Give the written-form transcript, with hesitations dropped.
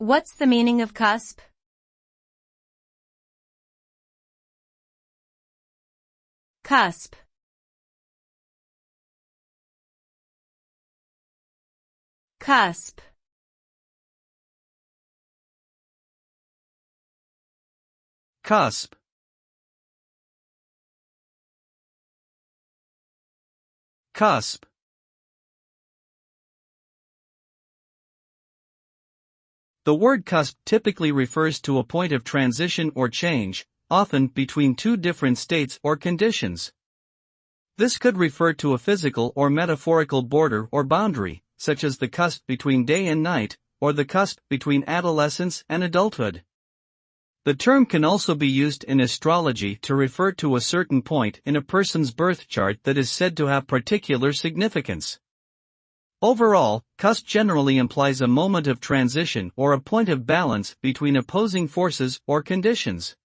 What's the meaning of cusp? Cusp. Cusp. Cusp. Cusp. The word cusp typically refers to a point of transition or change, often between two different states or conditions. This could refer to a physical or metaphorical border or boundary, such as the cusp between day and night, or the cusp between adolescence and adulthood. The term can also be used in astrology to refer to a certain point in a person's birth chart that is said to have particular significance. Overall, cusp generally implies a moment of transition or a point of balance between opposing forces or conditions.